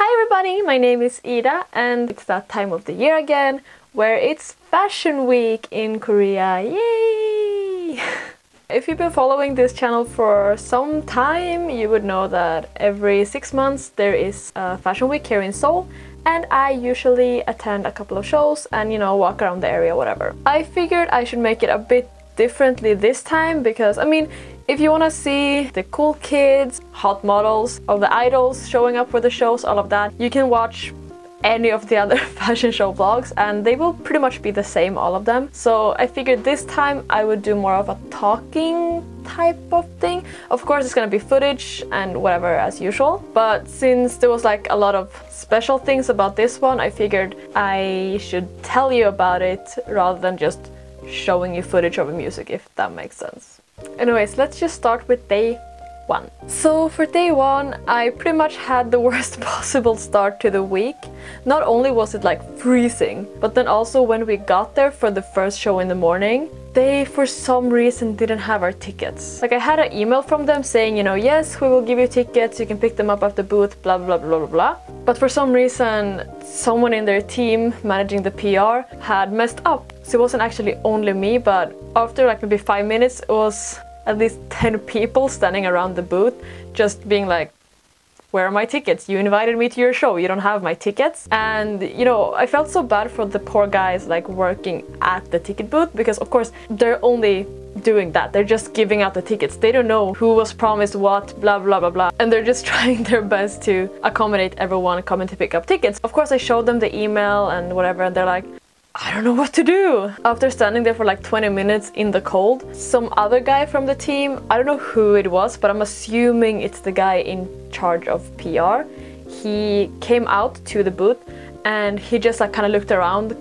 Hi everybody, my name is Ida and it's that time of the year again where it's Fashion Week in Korea. Yay! If you've been following this channel for some time, you would know that every 6 months there is a Fashion Week here in Seoul, and I usually attend a couple of shows and walk around the area, whatever. I figured I should make it a bit differently this time because if you want to see the cool kids, hot models, all the idols showing up for the shows, all of that, you can watch any of the other fashion show vlogs and they will pretty much be the same, all of them. So I figured this time I would do more of a talking type of thing. Of course it's gonna be footage and whatever as usual, but since there was like a lot of special things about this one, I figured I should tell you about it rather than just showing you footage of the music, if that makes sense. Anyways, let's just start with day one. So for day one, I pretty much had the worst possible start to the week. Not only was it like freezing, but then also when we got there for the first show in the morning, they for some reason didn't have our tickets. Like I had an email from them saying, yes, we will give you tickets, you can pick them up at the booth, blah blah blah blah blah. But for some reason, someone in their team managing the PR had messed up. So it wasn't actually only me, but after like maybe 5 minutes, it was at least 10 people standing around the booth just being like, where are my tickets? You invited me to your show, you don't have my tickets. And I felt so bad for the poor guys like working at the ticket booth, because of course they're only doing that, they're just giving out the tickets, they don't know who was promised what, blah blah blah blah, and they're just trying their best to accommodate everyone coming to pick up tickets. Of course I showed them the email and whatever, and they're like, I don't know what to do. After standing there for like 20 minutes in the cold, some other guy from the team, I don't know who it was, but I'm assuming it's the guy in charge of PR, he came out to the booth and he just like kind of looked around,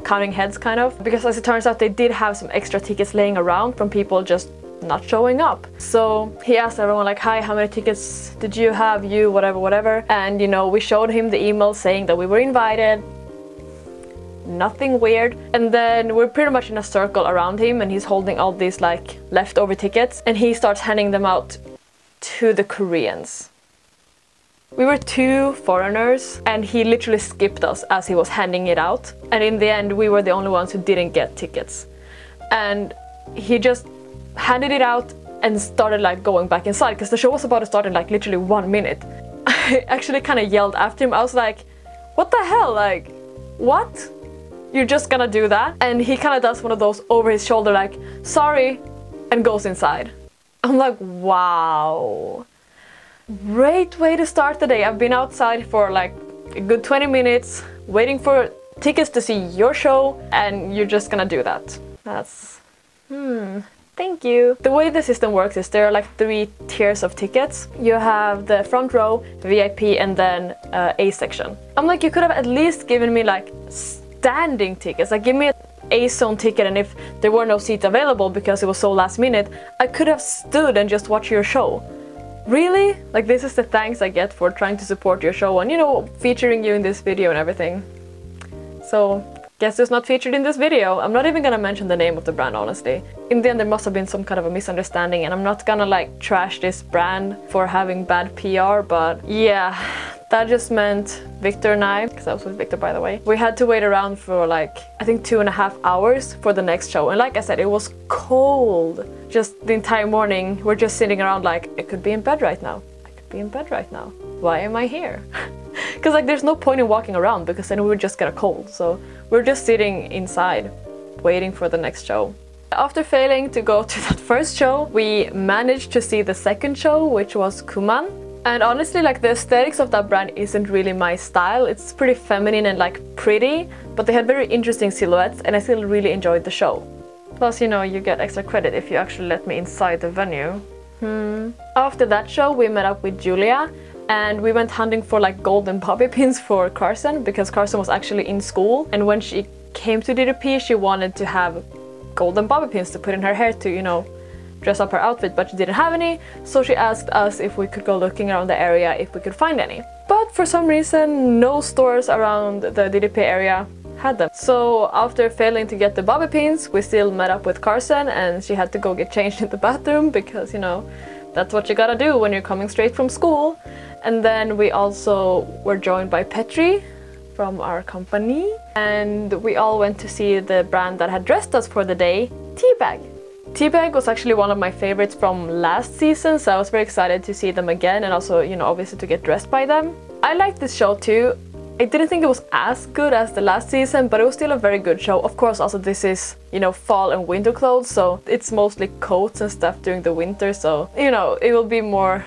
counting heads kind of, because as it turns out they did have some extra tickets laying around from people just not showing up. So he asked everyone like, hi, how many tickets did you have, you, whatever, and we showed him the email saying that we were invited. Nothing weird. And then we're pretty much in a circle around him and he's holding all these like leftover tickets and he starts handing them out to the Koreans. We were 2 foreigners and he literally skipped us as he was handing it out, and in the end we were the only ones who didn't get tickets. And he just handed it out and started like going back inside because the show was about to start in like literally 1 minute. I actually kind of yelled after him. I was like, what the hell, like, what? You're just gonna do that? And he kind of does one of those over his shoulder like, sorry, and goes inside. I'm like, wow, great way to start the day. I've been outside for like a good 20 minutes waiting for tickets to see your show and you're just gonna do that. That's thank you. The way the system works is there are like 3 tiers of tickets. You have the front row, VIP, and then A section. I'm like, you could have at least given me like standing tickets, like give me an A zone ticket, and if there were no seats available because it was so last minute, I could have stood and just watched your show. Really? Like, this is the thanks I get for trying to support your show and featuring you in this video and everything. So guess who's not featured in this video? I'm not even gonna mention the name of the brand, honestly. In the end there must have been some kind of a misunderstanding, and I'm not gonna like trash this brand for having bad PR, but yeah, that just meant Victor and I, because I was with Victor by the way, we had to wait around for like I think 2.5 hours for the next show. And like I said, it was cold just the entire morning. We're just sitting around like, I could be in bed right now, I could be in bed right now, why am I here? Because like there's no point in walking around because then we would just get a cold. So we're just sitting inside waiting for the next show. After failing to go to that first show, we managed to see the second show, which was Kuman. And honestly, like the aesthetics of that brand isn't really my style. It's pretty feminine and like pretty, but they had very interesting silhouettes and I still really enjoyed the show. Plus, you get extra credit if you actually let me inside the venue. After that show, we met up with Julia and we went hunting for like golden bobby pins for Carson, because Carson was actually in school, and when she came to DDP she wanted to have golden bobby pins to put in her hair to, dress up her outfit, but she didn't have any, so she asked us if we could go looking around the area if we could find any. But for some reason no stores around the DDP area had them. So after failing to get the bobby pins, we still met up with Carson and she had to go get changed in the bathroom because that's what you gotta do when you're coming straight from school. And then we also were joined by Petri from our company, and we all went to see the brand that had dressed us for the day, Teabag. Teabag was actually one of my favorites from last season, so I was very excited to see them again and also, you know, obviously to get dressed by them. I liked this show too. I didn't think it was as good as the last season, but it was still a very good show. Of course, also this is, you know, fall and winter clothes, so it's mostly coats and stuff during the winter, so, you know, it will be more,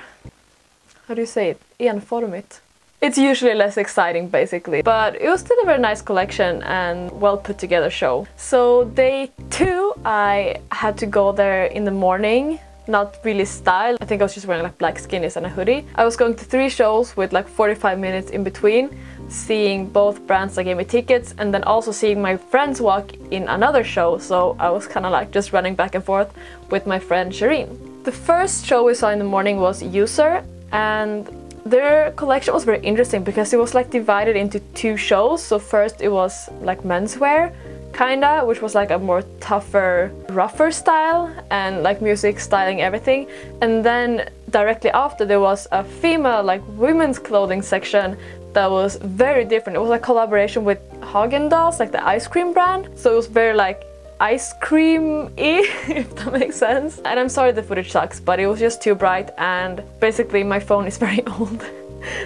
how do you say it? Enformigt. It's usually less exciting basically, but it was still a very nice collection and well put together show. So day 2, I had to go there in the morning. Not really style. I think I was just wearing like black skinnies and a hoodie. I was going to 3 shows with like 45 minutes in between, seeing both brands that gave me tickets and then also seeing my friends walk in another show. So I was kind of like just running back and forth with my friend Shireen. The first show we saw in the morning was User, and their collection was very interesting because it was like divided into 2 shows. So first it was like menswear, kinda, which was like a more tougher, rougher style and like music, styling, everything. And then directly after there was a female, like women's clothing section that was very different. It was a collaboration with Häagen-Dazs, like the ice cream brand. So it was very like ice cream-y, if that makes sense. And I'm sorry the footage sucks, but it was just too bright and basically my phone is very old.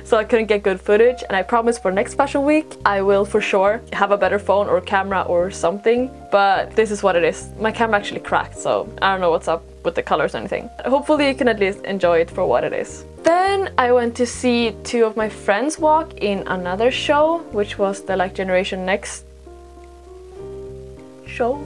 So I couldn't get good footage, and I promise for next fashion week I will for sure have a better phone or camera or something, but this is what it is. My camera actually cracked, so I don't know what's up with the colors or anything. Hopefully you can at least enjoy it for what it is. Then I went to see 2 of my friends walk in another show, which was the like Generation Next show.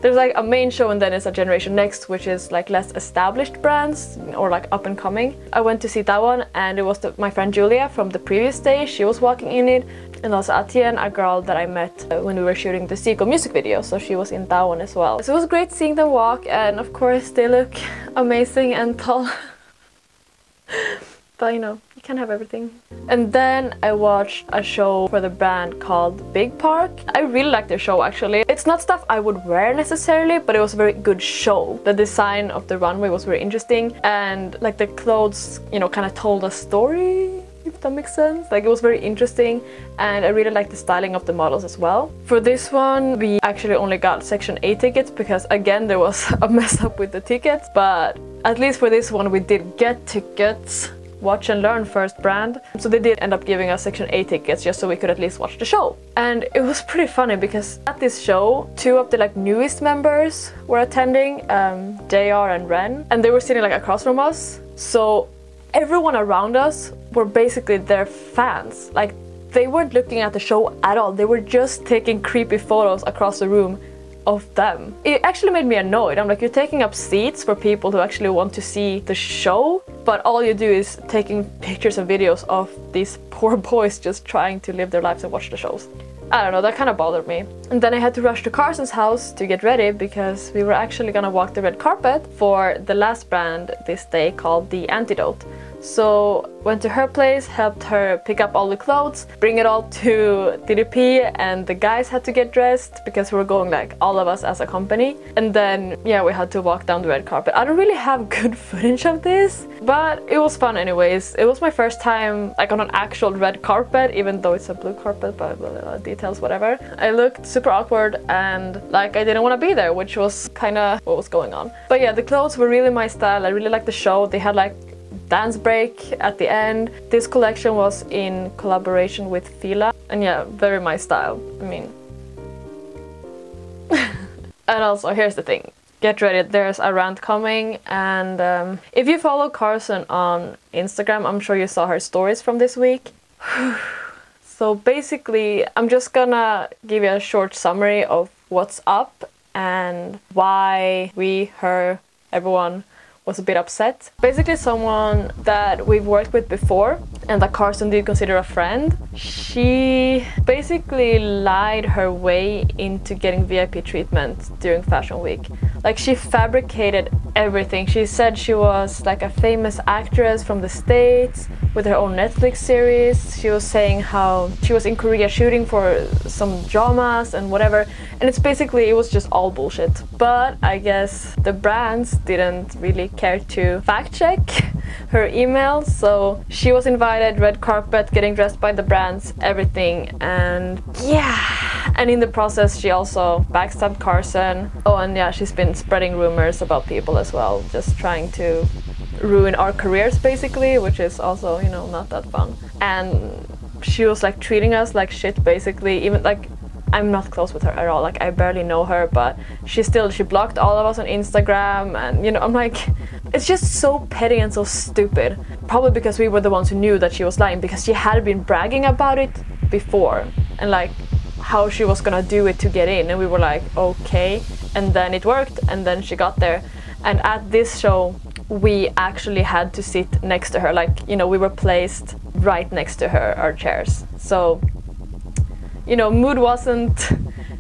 There's like a main show and then it's a Generation Next, which is like less established brands or like up and coming. I went to see that one, and it was my friend Julia from the previous day. She was walking in it, and also Atien, a girl that I met when we were shooting the Zico music video, so she was in that one as well. So it was great seeing them walk, and of course they look amazing and tall. But you know, you can't have everything. And then I watched a show for the brand called Big Park. I really liked their show actually. It's not stuff I would wear necessarily, but it was a very good show. The design of the runway was very interesting, and like the clothes, you know, kind of told a story, if that makes sense. Like it was very interesting, and I really liked the styling of the models as well. For this one, we actually only got section A tickets because again there was a mess up with the tickets, but at least for this one we did get tickets. Watch and Learn first brand. So they did end up giving us section A tickets just so we could at least watch the show. And it was pretty funny because at this show, 2 of the like newest members were attending, JR and Ren, and they were sitting like across from us. So everyone around us were basically their fans. Like they weren't looking at the show at all. They were just taking creepy photos across the room of them. It actually made me annoyed. I'm like, you're taking up seats for people who actually want to see the show, but all you do is taking pictures and videos of these poor boys just trying to live their lives and watch the shows. I don't know, that kind of bothered me. And then I had to rush to Carson's house to get ready because we were actually gonna walk the red carpet for the last brand this day called The Antidote. So went to her place, helped her pick up all the clothes, bring it all to DDP, and the guys had to get dressed because we were going like all of us as a company. And then yeah, we had to walk down the red carpet. I don't really have good footage of this, but it was fun anyways. It was my first time like on an actual red carpet, even though it's a blue carpet, but details, whatever. I looked super awkward and like I didn't want to be there, which was kind of what was going on. But yeah, the clothes were really my style. I really liked the show. They had like dance break at the end. This collection was in collaboration with Fila, and yeah, very my style. I mean, and also here's the thing, get ready, there's a rant coming, and if you follow Carson on Instagram, I'm sure you saw her stories from this week. So basically I'm just gonna give you a short summary of what's up and why we, her, everyone was a bit upset. Basically someone that we've worked with before and that Carson did consider a friend, she basically lied her way into getting VIP treatment during Fashion Week. Like she fabricated everything. She said she was like a famous actress from the States with her own Netflix series. She was saying how she was in Korea shooting for some dramas and whatever, and it's basically, it was just all bullshit. But I guess the brands didn't really care to fact check her email. So she was invited, red carpet, getting dressed by the brands, everything. And yeah, and in the process she also backstabbed Carson. Oh, and yeah, she's been spreading rumors about people as well, just trying to ruin our careers basically, which is also, you know, not that fun. And she was like treating us like shit basically. Even like, I'm not close with her at all, like I barely know her, but she blocked all of us on Instagram. And you know, I'm like, it's just so petty and so stupid. Probably because we were the ones who knew that she was lying, because she had been bragging about it before and like how she was gonna do it to get in, and we were like, okay. And then it worked, and then she got there. And at this show we actually had to sit next to her, like, you know, we were placed right next to her, our chairs. So, you know, mood wasn't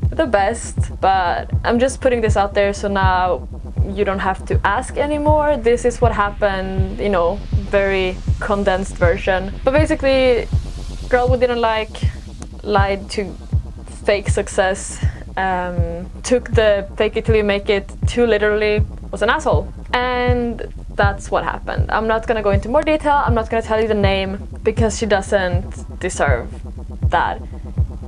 the best, but I'm just putting this out there so now you don't have to ask anymore. This is what happened, you know, very condensed version. But basically, girl we didn't like lied to fake success, took the fake it till you make it too literally, was an asshole. And that's what happened. I'm not gonna go into more detail, I'm not gonna tell you the name, because she doesn't deserve that.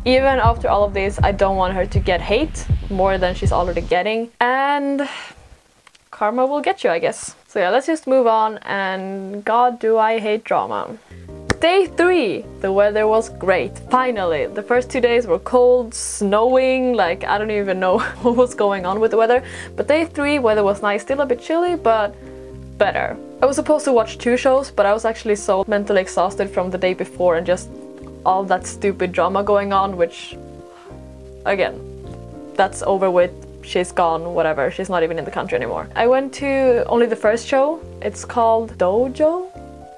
Even after all of this, I don't want her to get hate more than she's already getting, and karma will get you, I guess. So yeah, let's just move on, and god do I hate drama. Day 3, the weather was great, finally. The first 2 days were cold, snowing, like I don't even know what was going on with the weather. But day 3, weather was nice, still a bit chilly, but better. I was supposed to watch 2 shows, but I was actually so mentally exhausted from the day before and just all that stupid drama going on, which, again, that's over with. She's gone, whatever, she's not even in the country anymore. I went to only the first show. It's called Dojo,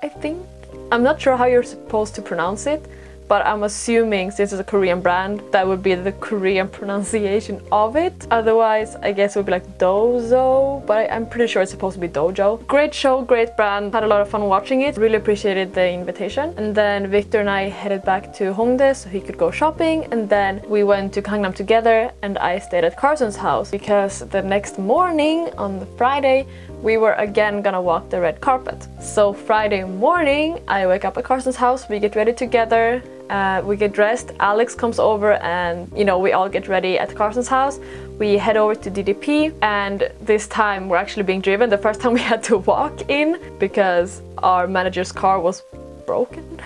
I think. I'm not sure how you're supposed to pronounce it, but I'm assuming since it's a Korean brand, that would be the Korean pronunciation of it. Otherwise, I guess it would be like Dozo, but I'm pretty sure it's supposed to be Dojo. Great show, great brand, had a lot of fun watching it, really appreciated the invitation. And then Victor and I headed back to Hongdae so he could go shopping, and then we went to Gangnam together, and I stayed at Carson's house because the next morning, on the Friday, we were again gonna walk the red carpet. So Friday morning, I wake up at Carson's house, we get ready together, we get dressed, Alex comes over, and you know, we all get ready at Carson's house. We head over to DDP, and this time we're actually being driven. The first time we had to walk in because our manager's car was broken.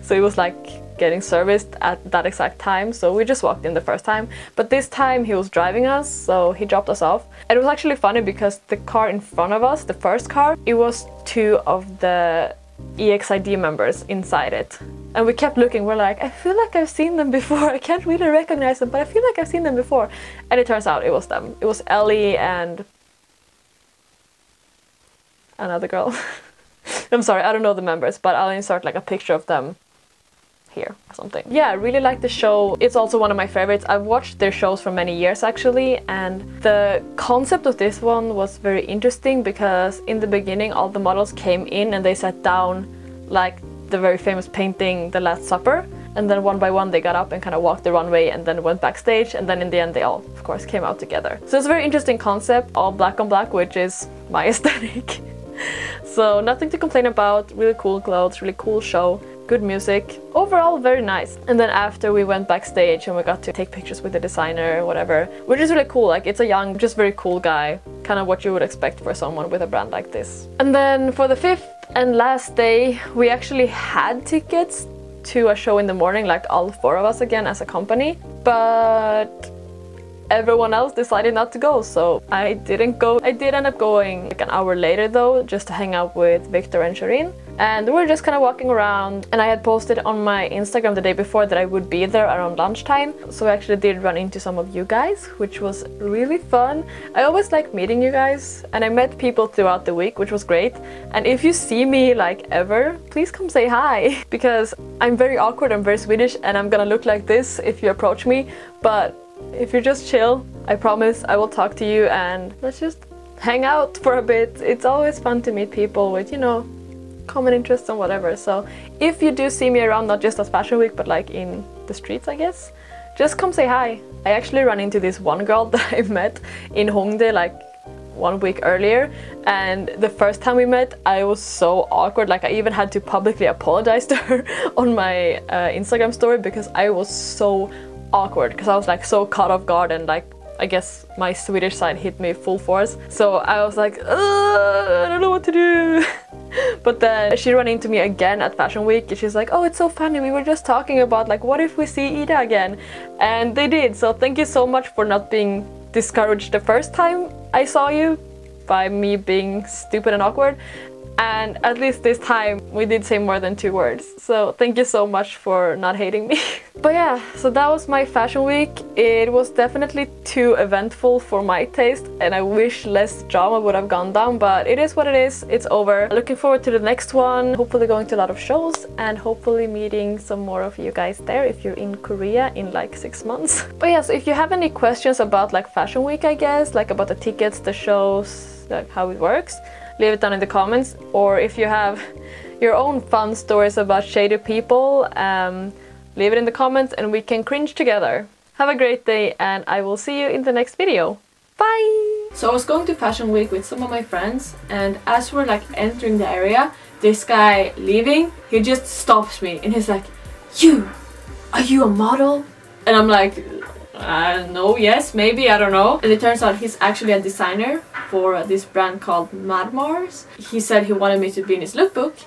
So it was like getting serviced at that exact time, so we just walked in the first time. But this time he was driving us, so he dropped us off. And it was actually funny because the car in front of us, the first car, it was 2 of the EXID members inside it. And we kept looking, we're like, I feel like I've seen them before, I can't really recognize them, but I feel like I've seen them before. And it turns out it was them. It was Ellie and another girl. I'm sorry, I don't know the members, but I'll insert like a picture of them here or something. Yeah, I really like the show. It's also one of my favorites. I've watched their shows for many years actually, and the concept of this one was very interesting because in the beginning all the models came in and they sat down like the very famous painting The Last Supper, and then one by one they got up and kind of walked the runway and then went backstage, and then in the end they all of course came out together. So it's a very interesting concept, all black on black, which is my aesthetic. So nothing to complain about, really cool clothes, really cool show, good music, overall very nice. And then after we went backstage and we got to take pictures with the designer, whatever, which is really cool. Like, it's a young, just very cool guy, kind of what you would expect for someone with a brand like this. And then for the 5th and last day, we actually had tickets to a show in the morning, like all 4 of us again as a company, but everyone else decided not to go, so I didn't go. I did end up going like an hour later though, just to hang out with Victor and Shireen. And we were just kind of walking around, and I had posted on my Instagram the day before that I would be there around lunchtime. So I actually did run into some of you guys, which was really fun. I always like meeting you guys, and I met people throughout the week, which was great. And if you see me like ever, please come say hi, because I'm very awkward, I'm very Swedish, and I'm gonna look like this if you approach me. But if you're just chill, I promise I will talk to you and let's just hang out for a bit. It's always fun to meet people with, you know, common interests and whatever. So if you do see me around, not just at Fashion Week, but like in the streets, I guess, just come say hi. I actually ran into this one girl that I met in Hongdae like 1 week earlier, and the first time we met I was so awkward. Like I even had to publicly apologize to her on my Instagram story because I was so awkward, because I was like so caught off guard, and like I guess my Swedish side hit me full force. So I was like, I don't know what to do. But then she ran into me again at Fashion Week and she's like, oh, it's so funny, we were just talking about like what if we see Ida again, and they did. So thank you so much for not being discouraged the first time I saw you by me being stupid and awkward, and at least this time we did say more than 2 words, so thank you so much for not hating me. But yeah, so that was my Fashion Week. It was definitely too eventful for my taste, and I wish less drama would have gone down, but it is what it is. It's over. Looking forward to the next one, hopefully going to a lot of shows and hopefully meeting some more of you guys there if you're in Korea in like 6 months. But yeah, so if you have any questions about like Fashion Week, I guess, like about the tickets, the shows, like how it works, leave it down in the comments. Or if you have your own fun stories about shady people, leave it in the comments and we can cringe together. Have a great day and I will see you in the next video. Bye! So I was going to Fashion Week with some of my friends, and as we're like entering the area, this guy leaving, he just stops me and he's like, are you a model? And I'm like, no, yes, maybe, I don't know. And it turns out he's actually a designer for this brand called Marmars. He said he wanted me to be in his lookbook,